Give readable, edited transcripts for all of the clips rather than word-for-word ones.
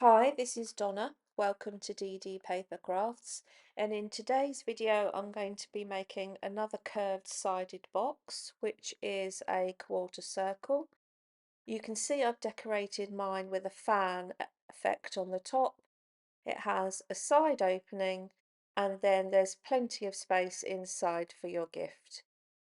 Hi, this is Donna. Welcome to DD Paper Crafts, and in today's video I'm going to be making another curved sided box, which is a quarter circle. You can see I've decorated mine with a fan effect on the top. It has a side opening and then there's plenty of space inside for your gift.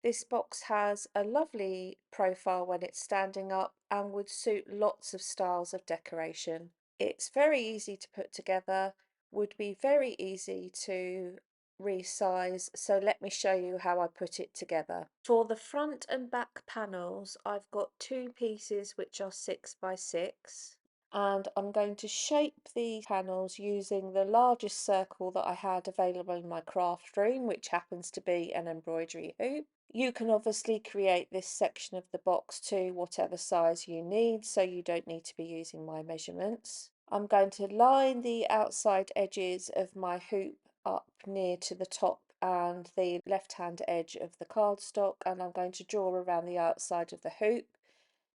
This box has a lovely profile when it's standing up and would suit lots of styles of decoration. It's very easy to put together, would be very easy to resize, so let me show you how I put it together. For the front and back panels, I've got two pieces which are 6 by 6, and I'm going to shape the panels using the largest circle that I had available in my craft room, which happens to be an embroidery hoop. You can obviously create this section of the box to whatever size you need, so you don't need to be using my measurements. I'm going to line the outside edges of my hoop up near to the top and the left hand edge of the cardstock, and I'm going to draw around the outside of the hoop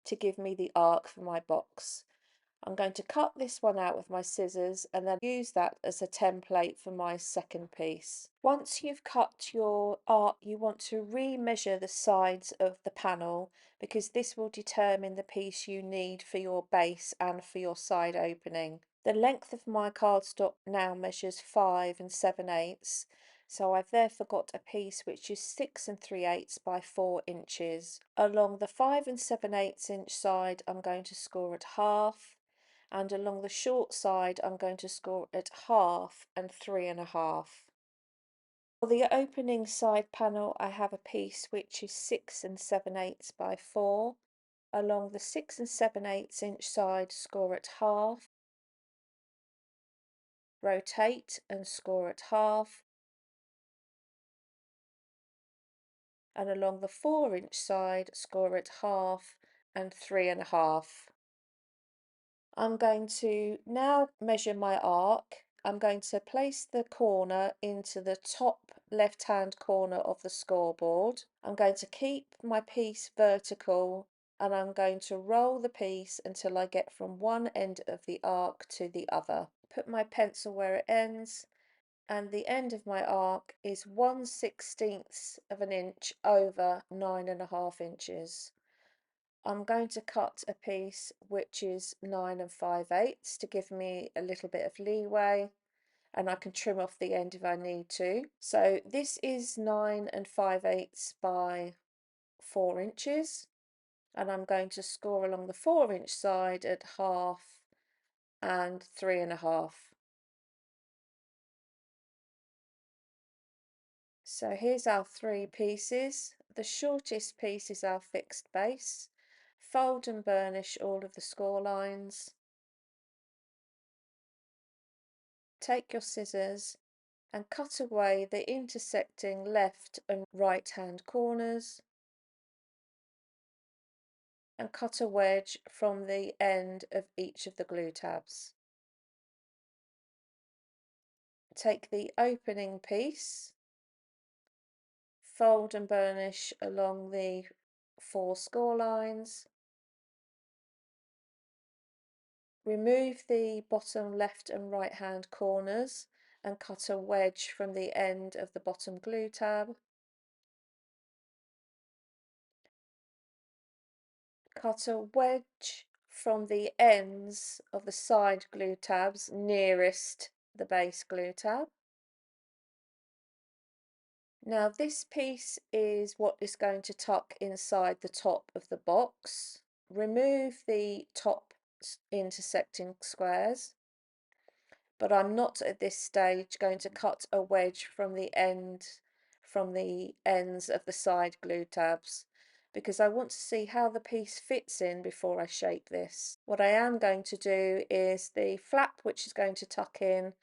to give me the arc for my box. I'm going to cut this one out with my scissors and then use that as a template for my second piece. Once you've cut your art, you want to re-measure the sides of the panel because this will determine the piece you need for your base and for your side opening. The length of my cardstock now measures 5 7/8, so I've therefore got a piece which is 6 3/8 by 4 inches. Along the 5 7/8 inch side I'm going to score at half, and along the short side I'm going to score at half and 3.5. For the opening side panel I have a piece which is 6 7/8 by 4. Along the 6 7/8 inch side score at half, rotate and score at half, and along the 4 inch side score at half and 3.5. I'm going to now measure my arc. I'm going to place the corner into the top left hand corner of the scoreboard. I'm going to keep my piece vertical and I'm going to roll the piece until I get from one end of the arc to the other. Put my pencil where it ends, and the end of my arc is 1/16 of an inch over 9.5 inches. I'm going to cut a piece which is 9 5/8 to give me a little bit of leeway, and I can trim off the end if I need to. So this is 9 5/8 by 4 inches, and I'm going to score along the 4 inch side at half and 3.5. So here's our three pieces. The shortest piece is our fixed base. Fold and burnish all of the score lines. Take your scissors and cut away the intersecting left and right hand corners, and cut a wedge from the end of each of the glue tabs. Take the opening piece, fold and burnish along the 4 score lines, remove the bottom left and right hand corners and cut a wedge from the end of the bottom glue tab. Cut a wedge from the ends of the side glue tabs nearest the base glue tab. Now this piece is what is going to tuck inside the top of the box. Remove the top intersecting squares, but I'm not at this stage going to cut a wedge from the ends of the side glue tabs, because I want to see how the piece fits in before I shape this. What I am going to do is the flap which is going to tuck in.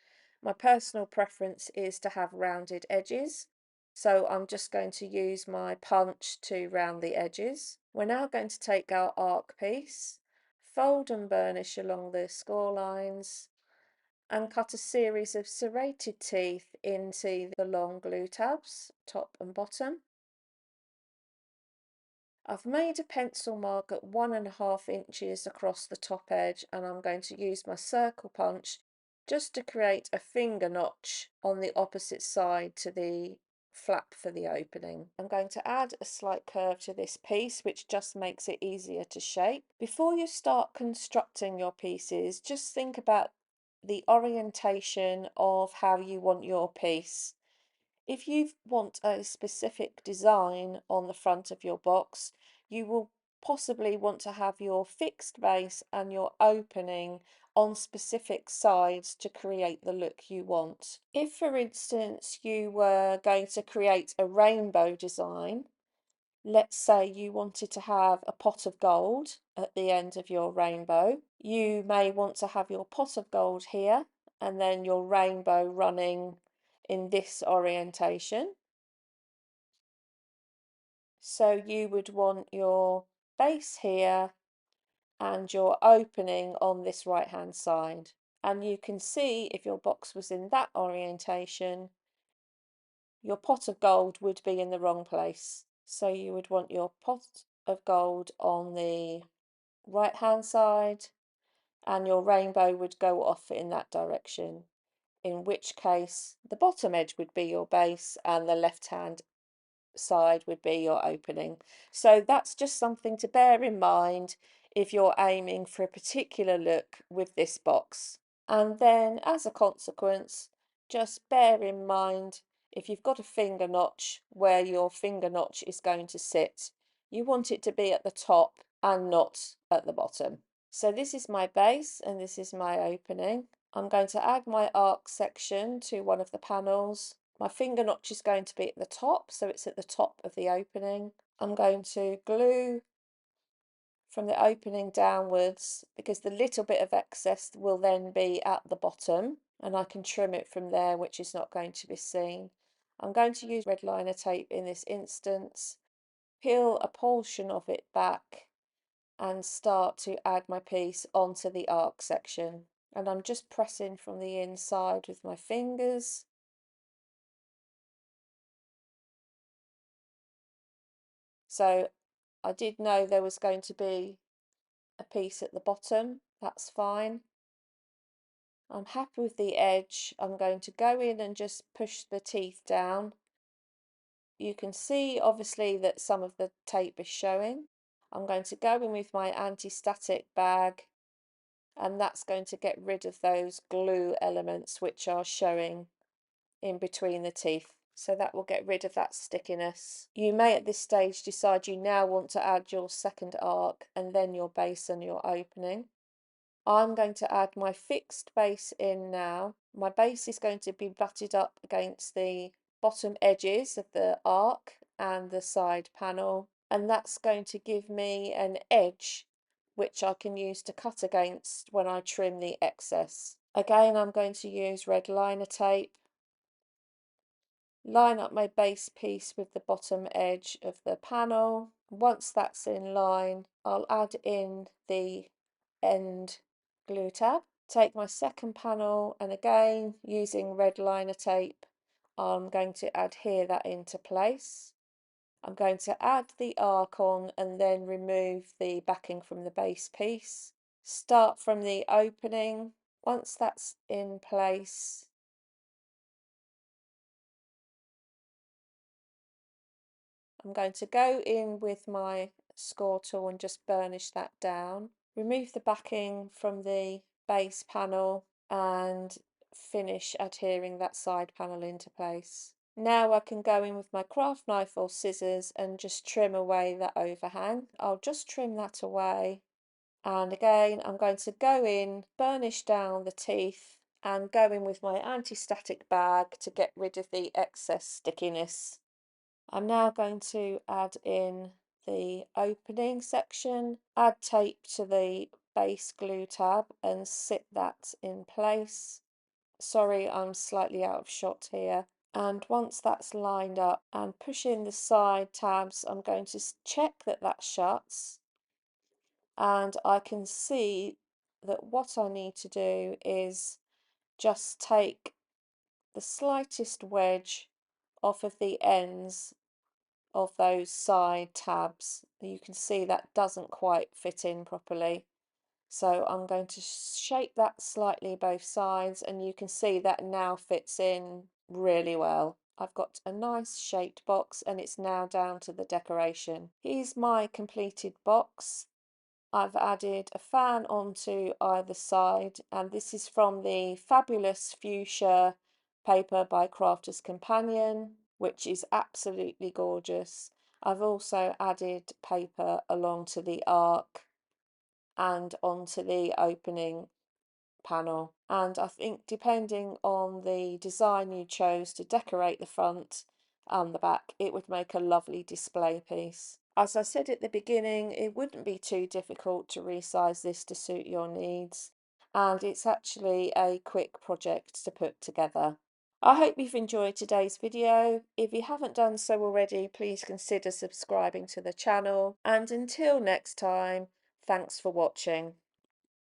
My personal preference is to have rounded edges, so I'm just going to use my punch to round the edges. We're now going to take our arc piece, fold and burnish along the score lines, and cut a series of serrated teeth into the long glue tabs, top and bottom. I've made a pencil mark at 1.5 inches across the top edge, and I'm going to use my circle punch just to create a finger notch on the opposite side to the flap for the opening. I'm going to add a slight curve to this piece, which just makes it easier to shape. Before you start constructing your pieces, just think about the orientation of how you want your piece. If you want a specific design on the front of your box, you will possibly want to have your fixed base and your opening on specific sides to create the look you want. If, for instance, you were going to create a rainbow design, let's say you wanted to have a pot of gold at the end of your rainbow, you may want to have your pot of gold here and then your rainbow running in this orientation. So you would want your base here and your opening on this right hand side. And you can see if your box was in that orientation, your pot of gold would be in the wrong place. So you would want your pot of gold on the right hand side and your rainbow would go off in that direction, in which case the bottom edge would be your base and the left hand side would be your opening. So that's just something to bear in mind if you're aiming for a particular look with this box. And then as a consequence, just bear in mind if you've got a finger notch where your finger notch is going to sit, you want it to be at the top and not at the bottom. So this is my base and this is my opening. I'm going to add my arc section to one of the panels. My finger notch is going to be at the top, so it's at the top of the opening. I'm going to glue from the opening downwards because the little bit of excess will then be at the bottom and I can trim it from there, which is not going to be seen. I'm going to use red liner tape in this instance, peel a portion of it back and start to add my piece onto the arc section. And I'm just pressing from the inside with my fingers. So I did know there was going to be a piece at the bottom, that's fine. I'm happy with the edge. I'm going to go in and just push the teeth down. You can see obviously that some of the tape is showing. I'm going to go in with my anti-static bag and that's going to get rid of those glue elements which are showing in between the teeth. So that will get rid of that stickiness. You may at this stage decide you now want to add your second arc and then your base and your opening. I'm going to add my fixed base in now. My base is going to be butted up against the bottom edges of the arc and the side panel, and that's going to give me an edge which I can use to cut against when I trim the excess. Again, I'm going to use red liner tape, line up my base piece with the bottom edge of the panel. Once that's in line, I'll add in the end glue tab. Take my second panel and again using red liner tape I'm going to adhere that into place. I'm going to add the arc on and then remove the backing from the base piece. Start from the opening. Once that's in place, I'm going to go in with my score tool and just burnish that down. Remove the backing from the base panel and finish adhering that side panel into place. Now I can go in with my craft knife or scissors and just trim away that overhang. I'll just trim that away. And again, I'm going to go in, burnish down the teeth and go in with my anti-static bag to get rid of the excess stickiness. I'm now going to add in the opening section, add tape to the base glue tab and sit that in place. Sorry, I'm slightly out of shot here. And once that's lined up and push in the side tabs, I'm going to check that that shuts. And I can see that what I need to do is just take the slightest wedge off of the ends of those side tabs. You can see that doesn't quite fit in properly. So I'm going to shape that slightly both sides, and you can see that now fits in really well. I've got a nice shaped box and it's now down to the decoration. Here's my completed box. I've added a fan onto either side, and this is from the fabulous fuchsia paper by Crafter's Companion, which is absolutely gorgeous. I've also added paper along to the arc and onto the opening panel, and I think depending on the design you chose to decorate the front and the back, it would make a lovely display piece. As I said at the beginning, it wouldn't be too difficult to resize this to suit your needs, and it's actually a quick project to put together. I hope you've enjoyed today's video. If you haven't done so already, please consider subscribing to the channel, and until next time, thanks for watching.